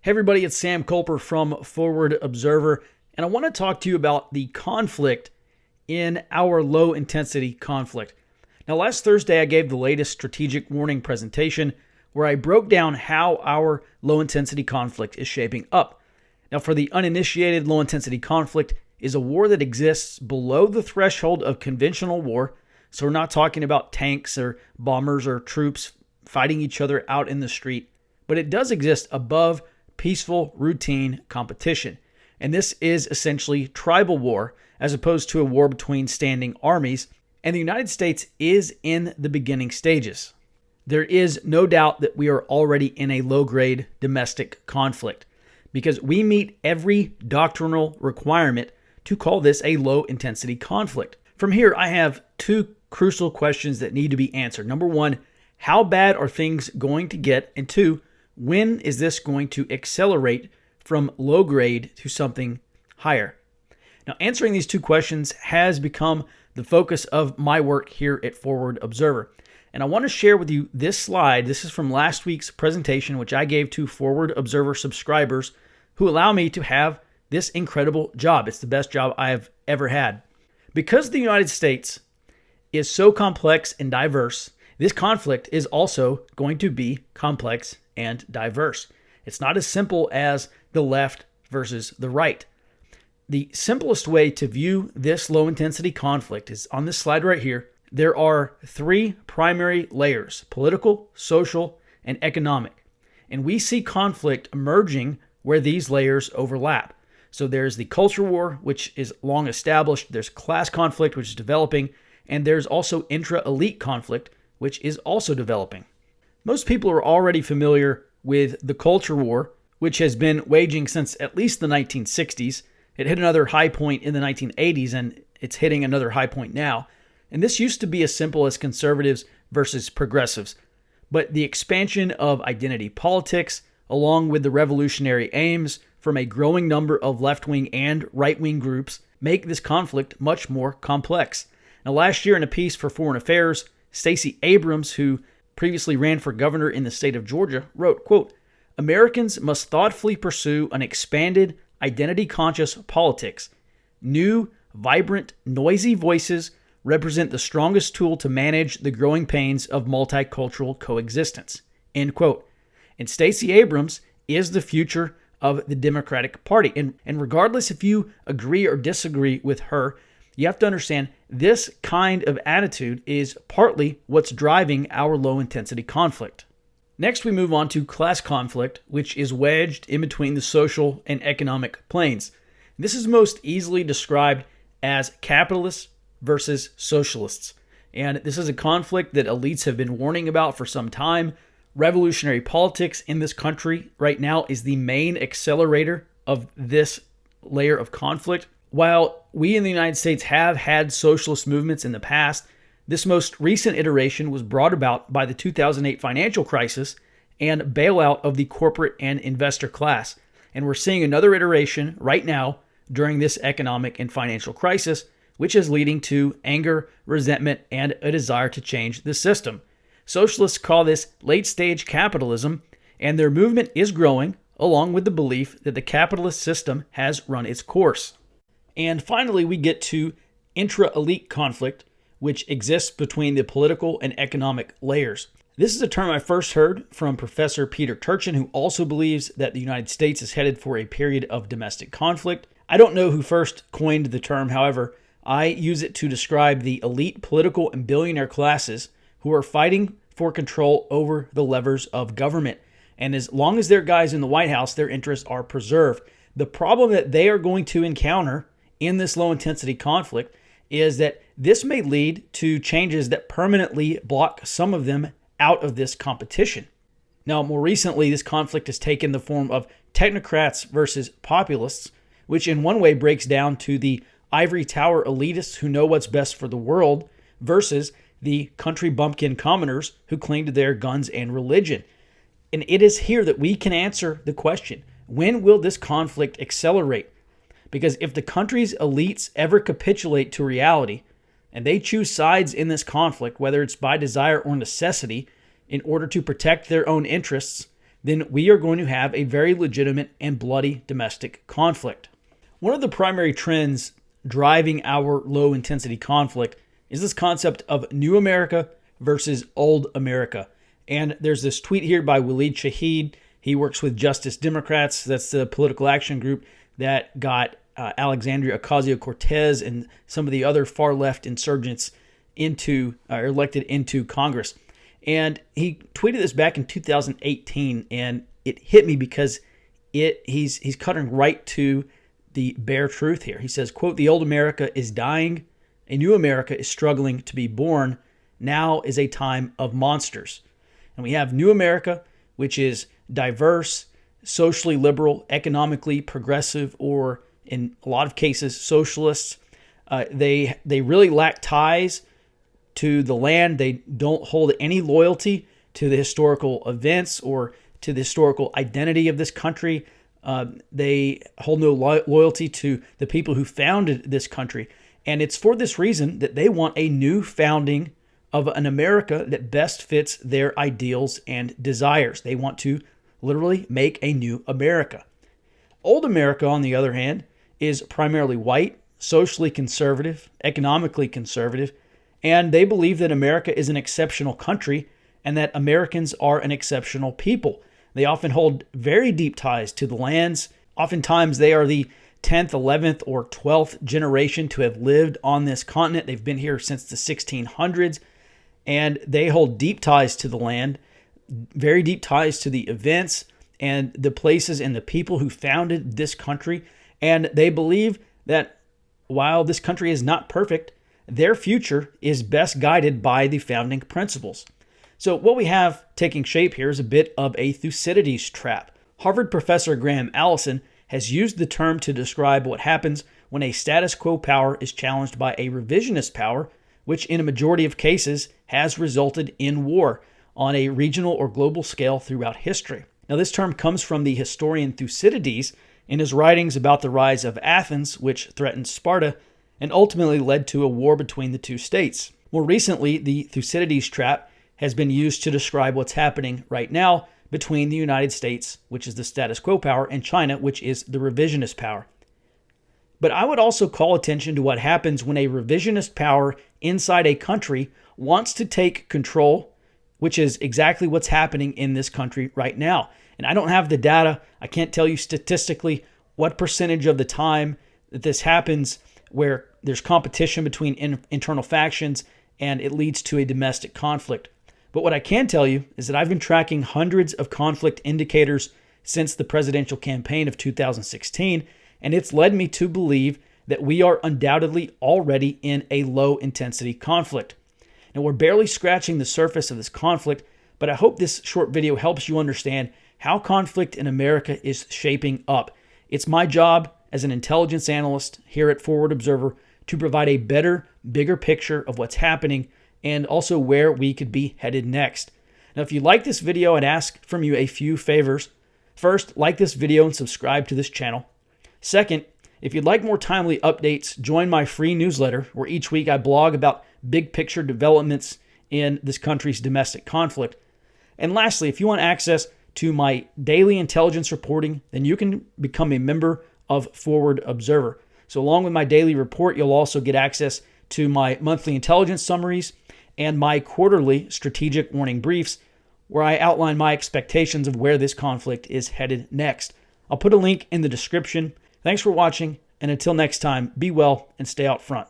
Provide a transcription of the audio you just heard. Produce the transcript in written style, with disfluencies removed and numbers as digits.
Hey everybody, it's Sam Culper from Forward Observer, and I want to talk to you about the conflict in our low intensity conflict. Now, last Thursday, I gave the latest strategic warning presentation where I broke down how our low intensity conflict is shaping up. Now, for the uninitiated, low intensity conflict is a war that exists below the threshold of conventional war. So we're not talking about tanks or bombers or troops fighting each other out in the street, but it does exist above peaceful, routine competition. And this is essentially tribal war as opposed to a war between standing armies. And the United States is in the beginning stages. There is no doubt that we are already in a low-grade domestic conflict because we meet every doctrinal requirement to call this a low-intensity conflict. From here, I have two crucial questions that need to be answered. Number one, how bad are things going to get? And two, when is this going to accelerate from low grade to something higher? Now, answering these two questions has become the focus of my work here at Forward Observer. And I want to share with you this slide. This is from last week's presentation, which I gave to Forward Observer subscribers who allow me to have this incredible job. It's the best job I have ever had. Because the United States is so complex and diverse, this conflict is also going to be complex and diverse. It's not as simple as the left versus the right. The simplest way to view this low intensity conflict is on this slide right here. There are three primary layers: political, social, and economic. And we see conflict emerging where these layers overlap. So there's the culture war, which is long established. There's class conflict, which is developing. And there's also intra-elite conflict, which is also developing. Most people are already familiar with the culture war, which has been waging since at least the 1960s. It hit another high point in the 1980s, and it's hitting another high point now. And this used to be as simple as conservatives versus progressives. But the expansion of identity politics, along with the revolutionary aims from a growing number of left-wing and right-wing groups, make this conflict much more complex. Now, last year in a piece for Foreign Affairs, Stacey Abrams, who previously ran for governor in the state of Georgia, wrote, quote, "Americans must thoughtfully pursue an expanded, identity-conscious politics. New, vibrant, noisy voices represent the strongest tool to manage the growing pains of multicultural coexistence." End quote. And Stacey Abrams is the future of the Democratic Party. And regardless if you agree or disagree with her, you have to understand this kind of attitude is partly what's driving our low-intensity conflict. Next, we move on to class conflict, which is wedged in between the social and economic planes. This is most easily described as capitalists versus socialists. And this is a conflict that elites have been warning about for some time. Revolutionary politics in this country right now is the main accelerator of this layer of conflict. While we in the United States have had socialist movements in the past, this most recent iteration was brought about by the 2008 financial crisis and bailout of the corporate and investor class. And we're seeing another iteration right now during this economic and financial crisis, which is leading to anger, resentment, and a desire to change the system. Socialists call this late-stage capitalism, and their movement is growing along with the belief that the capitalist system has run its course. And finally, we get to intra-elite conflict, which exists between the political and economic layers. This is a term I first heard from Professor Peter Turchin, who also believes that the United States is headed for a period of domestic conflict. I don't know who first coined the term. However, I use it to describe the elite political and billionaire classes who are fighting for control over the levers of government. And as long as they're guys in the White House, their interests are preserved. The problem that they are going to encounter in this low-intensity conflict is that this may lead to changes that permanently block some of them out of this competition. Now, more recently, this conflict has taken the form of technocrats versus populists, which in one way breaks down to the ivory tower elitists who know what's best for the world versus the country bumpkin commoners who cling to their guns and religion. And it is here that we can answer the question, when will this conflict accelerate? Because if the country's elites ever capitulate to reality and they choose sides in this conflict, whether it's by desire or necessity, in order to protect their own interests, then we are going to have a very legitimate and bloody domestic conflict. One of the primary trends driving our low-intensity conflict is this concept of New America versus Old America. And there's this tweet here by Waleed Shahid. He works with Justice Democrats. That's the political action group that got Alexandria Ocasio-Cortez and some of the other far-left insurgents elected into Congress. And he tweeted this back in 2018, and it hit me because he's cutting right to the bare truth here. He says, quote, "The old America is dying. A new America is struggling to be born. Now is a time of monsters." And we have New America, which is diverse, socially liberal, economically progressive, or in a lot of cases, socialists. They really lack ties to the land. They don't hold any loyalty to the historical events or to the historical identity of this country. They hold no loyalty to the people who founded this country. And it's for this reason that they want a new founding of an America that best fits their ideals and desires. They want to literally make a new America. Old America, on the other hand, is primarily white, socially conservative, economically conservative, and they believe that America is an exceptional country and that Americans are an exceptional people. They often hold very deep ties to the lands. Oftentimes, they are the 10th, 11th, or 12th generation to have lived on this continent. They've been here since the 1600s, and they hold deep ties to the land, very deep ties to the events and the places and the people who founded this country. And they believe that while this country is not perfect, their future is best guided by the founding principles. So what we have taking shape here is a bit of a Thucydides trap. Harvard professor Graham Allison has used the term to describe what happens when a status quo power is challenged by a revisionist power, which in a majority of cases has resulted in war on a regional or global scale throughout history. Now, this term comes from the historian Thucydides in his writings about the rise of Athens, which threatened Sparta and ultimately led to a war between the two states. More recently, the Thucydides trap has been used to describe what's happening right now between the United States, which is the status quo power, and China, which is the revisionist power. But I would also call attention to what happens when a revisionist power inside a country wants to take control, which is exactly what's happening in this country right now. And I don't have the data. I can't tell you statistically what percentage of the time that this happens where there's competition between internal factions and it leads to a domestic conflict. But what I can tell you is that I've been tracking hundreds of conflict indicators since the presidential campaign of 2016, and it's led me to believe that we are undoubtedly already in a low-intensity conflict. Now, we're barely scratching the surface of this conflict, but I hope this short video helps you understand how conflict in America is shaping up. It's my job as an intelligence analyst here at Forward Observer to provide a better, bigger picture of what's happening and also where we could be headed next. Now, if you like this video, I'd ask from you a few favors. First, like this video and subscribe to this channel. Second, if you'd like more timely updates, join my free newsletter where each week I blog about big picture developments in this country's domestic conflict. And lastly, if you want access to my daily intelligence reporting, then you can become a member of Forward Observer. So along with my daily report, you'll also get access to my monthly intelligence summaries and my quarterly strategic warning briefs, where I outline my expectations of where this conflict is headed next. I'll put a link in the description. Thanks for watching, and until next time, be well and stay out front.